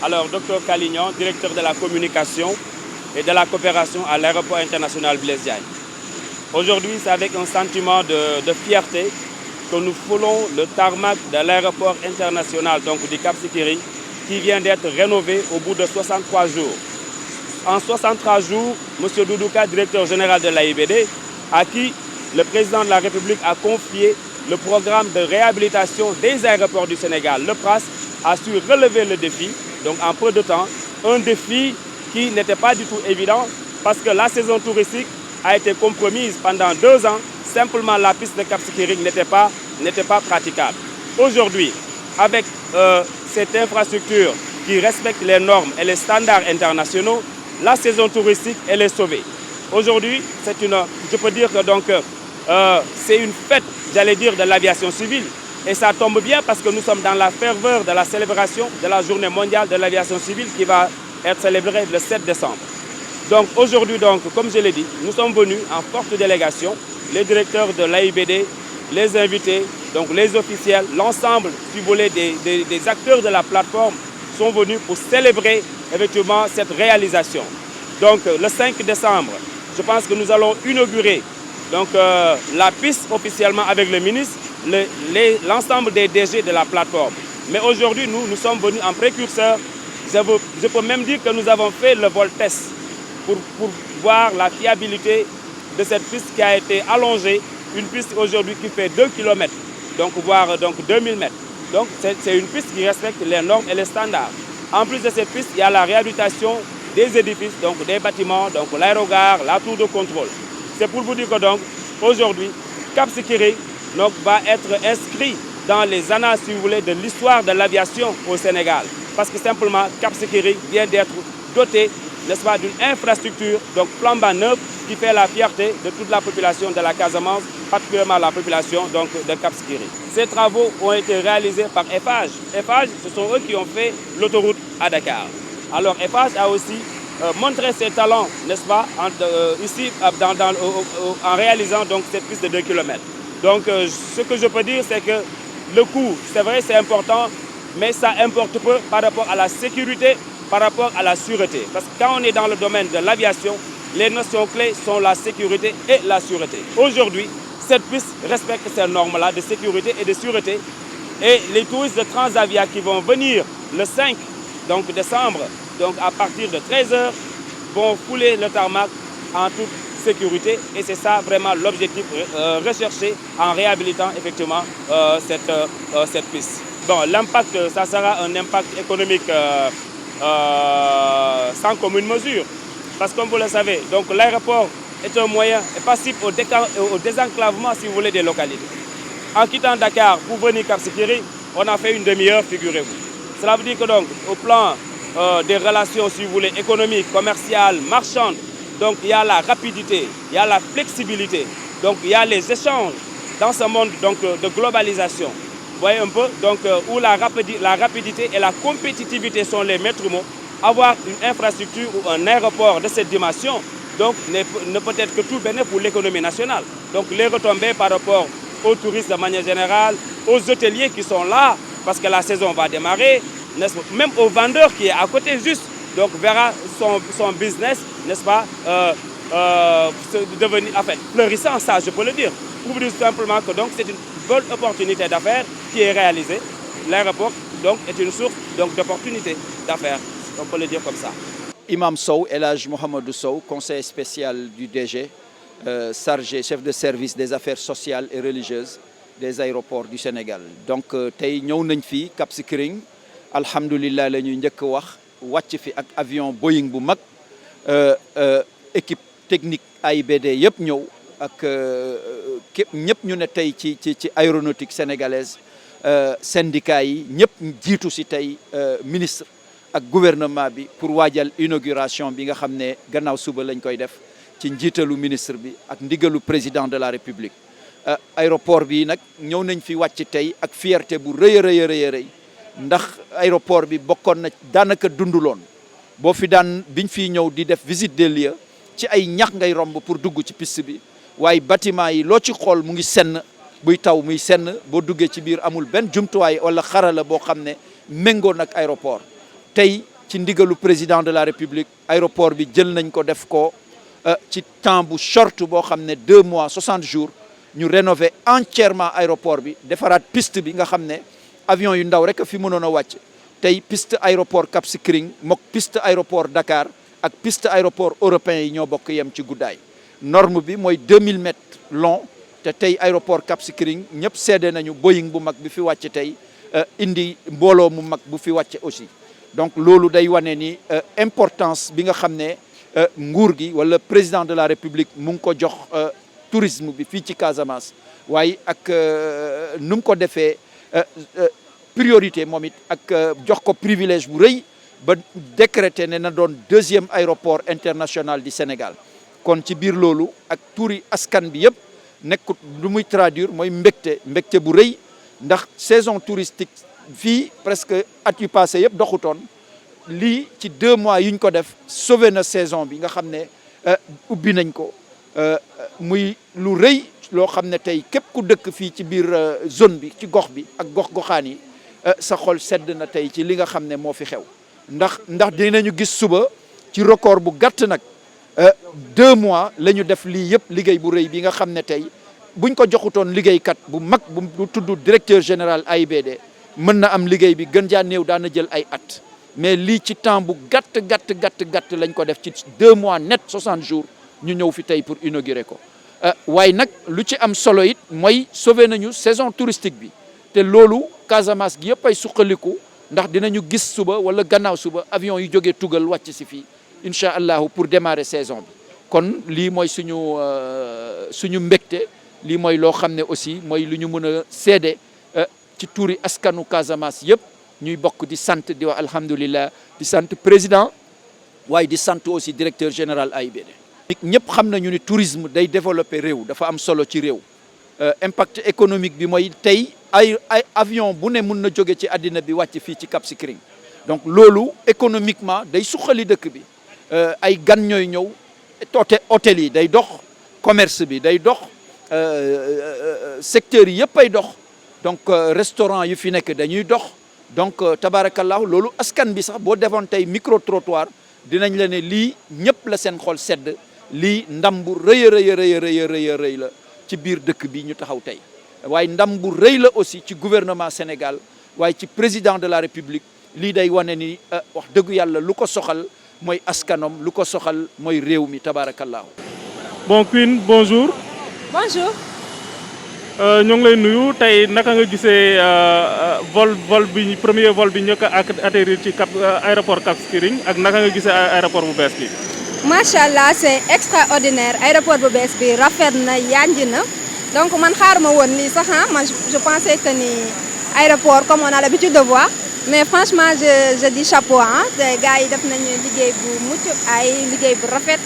Alors, Dr Calignan, directeur de la communication et de la coopération à l'aéroport international Blaise Diagne. Aujourd'hui, c'est avec un sentiment de fierté que nous foulons le tarmac de l'aéroport international donc du Cap Skirring qui vient d'être rénové au bout de 63 jours. En 63 jours, M. Doudouka, directeur général de l'AIBD, à qui le président de la République a confié le programme de réhabilitation des aéroports du Sénégal. Le PRAS a su relever le défi, donc en peu de temps, un défi qui n'était pas du tout évident parce que la saison touristique a été compromise pendant 2 ans. Simplement, la piste de Cap Skirring n'était pas praticable. Aujourd'hui, avec cette infrastructure qui respecte les normes et les standards internationaux, la saison touristique, elle est sauvée. Aujourd'hui, je peux dire que c'est une fête, j'allais dire, de l'aviation civile. Et ça tombe bien parce que nous sommes dans la ferveur de la célébration de la journée mondiale de l'aviation civile qui va être célébrée le 7 décembre. Donc aujourd'hui, comme je l'ai dit, nous sommes venus en forte délégation, les directeurs de l'AIBD, les invités, donc les officiels, l'ensemble, si vous voulez, des acteurs de la plateforme sont venus pour célébrer effectivement cette réalisation. Donc le 5 décembre, je pense que nous allons inaugurer la piste officiellement avec le ministre, l'ensemble des DG de la plateforme. Mais aujourd'hui, nous sommes venus en précurseur. Je peux même dire que nous avons fait le vol test pour voir la fiabilité de cette piste qui a été allongée. Une piste aujourd'hui qui fait 2 km, voire 2000 mètres. Donc c'est une piste qui respecte les normes et les standards. En plus de cette piste, il y a la réhabilitation des édifices, des bâtiments, l'aérogare, la tour de contrôle. C'est pour vous dire que aujourd'hui, Cap Skirring va être inscrit dans les annales, si vous voulez, de l'histoire de l'aviation au Sénégal. Parce que simplement, Cap Skirring vient d'être doté, n'est-ce pas, d'une infrastructure, flambant neuve, qui fait la fierté de toute la population de la Casamance, particulièrement la population de Cap Skirring. Ces travaux ont été réalisés par Eiffage. Eiffage, ce sont eux qui ont fait l'autoroute à Dakar. Alors Eiffage a aussi montré ses talents, n'est-ce pas, ici en réalisant cette piste de 2 km. Donc ce que je peux dire, c'est que le coût, c'est vrai, c'est important, mais ça importe peu par rapport à la sécurité, par rapport à la sûreté. Parce que quand on est dans le domaine de l'aviation, les notions clés sont la sécurité et la sûreté. Aujourd'hui, cette piste respecte ces normes-là de sécurité et de sûreté. Et les touristes de Transavia qui vont venir le 5 décembre, à partir de 13 h, vont fouler le tarmac en toute sécurité. Et c'est ça vraiment l'objectif recherché en réhabilitant effectivement cette piste. Bon, l'impact, ça sera un impact économique sans commune mesure. Parce que comme vous le savez, l'aéroport est un moyen passif au désenclavement, si vous voulez, des localités. En quittant Dakar pour venir Cap Skirring, on a fait une demi-heure, figurez-vous. Cela veut dire que au plan des relations, si vous voulez, économiques, commerciales, marchandes, il y a la rapidité, il y a la flexibilité, il y a les échanges dans ce monde de globalisation. Vous voyez un peu, où la rapidité et la compétitivité sont les maîtres mots. Avoir une infrastructure ou un aéroport de cette dimension ne peut être que tout bénéfique pour l'économie nationale. Donc les retombées par rapport aux touristes de manière générale, aux hôteliers qui sont là parce que la saison va démarrer, même aux vendeurs qui est à côté juste, verra son business, n'est-ce pas, devenir fleurissant, ça je peux le dire. Pour vous dire simplement que c'est une bonne opportunité d'affaires qui est réalisée. L'aéroport est une source d'opportunités d'affaires. On peut le dire comme ça. Imam Sow, El Hadj Mohamedou Sow, conseiller spécial du DG, chargé, chef de service des affaires sociales et religieuses des aéroports du Sénégal. Donc, tey ñëw nañ fi Cap Skirring, alhamdoulillah la ñuy njëkk wax wàcc fi ak avion Boeing bu mag, équipe technique AIBD yëpp ñëw ak ñëpp ñu ne tey ci aéronautique sénégalaise, syndicats yi ñëpp jiitu si tey ministre ak gouvernement bi pour waajal inauguration bi nga xam ne gannaaw suba lañ koy def ci njiitalu ministre bi ak ndigalu président de la République. Aéroport bi nag ñëw nañ fi wàcc tey ak fierté bu rëy a rëy ndax aéroport bi bokkoon na daanaka dunduloon boo fi daan biñ fiy ñëw di def visite des lieux ci ay ñax ngay romb pour dugg ci piste bi waaye bâtiment yi loo ci xool mu ngi senn buy taw muy senn boo duggee ci biir amul benn jumtuwaay wala xarala boo xam ne méngoo nag aéroport. Tey ci ndigalu président de la république aéroport bi jël nañ ko def ko ci temps bu short boo xam ne 2 mois 60 jours ñu rénover entièrement aéroport bi defaraat piste bi nga xam ne avion yu ndaw rek fi mënoon a wàcc tey piste aéroport Cap Skirring mook piste aéroport Dakar ak piste aéroport européen yi ñoo bokk yem ci guddaay norme bi mooy 2000 mètres long te tey aéroport Cap Skirring ñëpp seede nañu Boeing bu mag bi fi wàcc tey indi mbooloo mu mag bu fi wàcce aussi donc loolu day wane ni importance bi nga xam ne nguur gi wala président de la république mu ngi ko jox tourisme bi fii ci Casamance waaye ak nu mu ko defee priorité moom it ak jox ko privilège bu rëy ba décrété ne na doon 2e aéroport international du Sénégal kon ci biir loolu ak turi askan bi yëpp nekkut lu muy traduire mooy mbégte bu rëy ndax saison touristique fii presque at yu passé yëpp doxutoon lii ci 2 mois yuñ ko def sauvé na saison bi nga xam ne ubbi nañ ko muy lu rëy loo xam ne tey képp ku dëkk fii ci biir zone bi ci gox bi ak gox-goxaan yi sa xol sedd na tey ci li nga xam ne moo fi xew ndax dinañu gis suba ci record bu gàtt nag 2 mois la ñu def lii yëpp liggéey bu rëy bi nga xam ne tey buñ ko joxutoon liggéeykat bu mag bu tudd directeur général AIBD mën na am liggéey bi gën jaa néew daana jël ay at mais lii ci temps bu gàtt lañ ko def ci 2 mois net 60 jours ñu ñëw fi tey pour inaugurer ko waaye nag lu ci am solo it mooy sauver nañu saison touristique bi te loolu Casamance gi yëpp ay suqaliku ndax dinañu gis suba wala gannaaw suba avion yu jógee tugal wàcc si fii incha allahu pour démarrer saison bi kon lii mooy suñu mbégte lii mooy loo xam ne aussi mooy lu ñu mën a seede ci tuuri askanu Casamance yëpp ñuy bokk di sant di wax alhamdulillah di sant président waaye di sant aussi directeur général AIBD. ñëpp xam nañu ni tourisme day développer réew dafa am solo ci réew impact économique bi mooy tey ay avion bu ne mun na jóge ci àddina bi wàcc fii ci Cap Skirring donc loolu économiquement day suqali dëkk bi ay gan ñooy ñëw hôtel yi day dox commerce bi day dox secteurs yi yëpp ay dox donc restaurant yu fi nekk dañuy dox donc tabarakallahu loolu askan bi sax boo defoon tey micro trottoir dinañ la ne lii ñëpp la seen xol sedd lii ndam bu rëy a rëy la ci biir dëkk bi ñu taxaw tey waaye ndam bu rëy la aussi ci gouvernement Sénégal waaye ci président de la République lii day wane ni wax dëgg yàlla lu ko soxal mooy askanom lu ko soxal mooy réew mi tabarakallahu. Bon Queen, bonjour. Bonjour. ñoo ngi lay nuyu tey naka nga gisee premier vol bi njëkk a atterrir ci aéroport Cap Skirring ak naka nga gisee aéroport bu bees bi. macha allah c'est extraordinaire aéroport bu bees bi rafet na yanj na donc man xaaruma woon lii sax man je pensais que ni aéroport comme on a l'habitude de voir mais franchement je dis chapeau te gars yi def nañu liggéey bu mucc ay liggéey bu rafet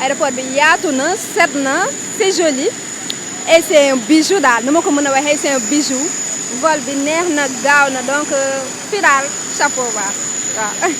aéroport bi yaatu na set na c'est joli. Et c'est un bijou daal nu ma ko mën a waxee c'est un bijou vol bi neex na gaaw na donc fii daal chapeau ba waaw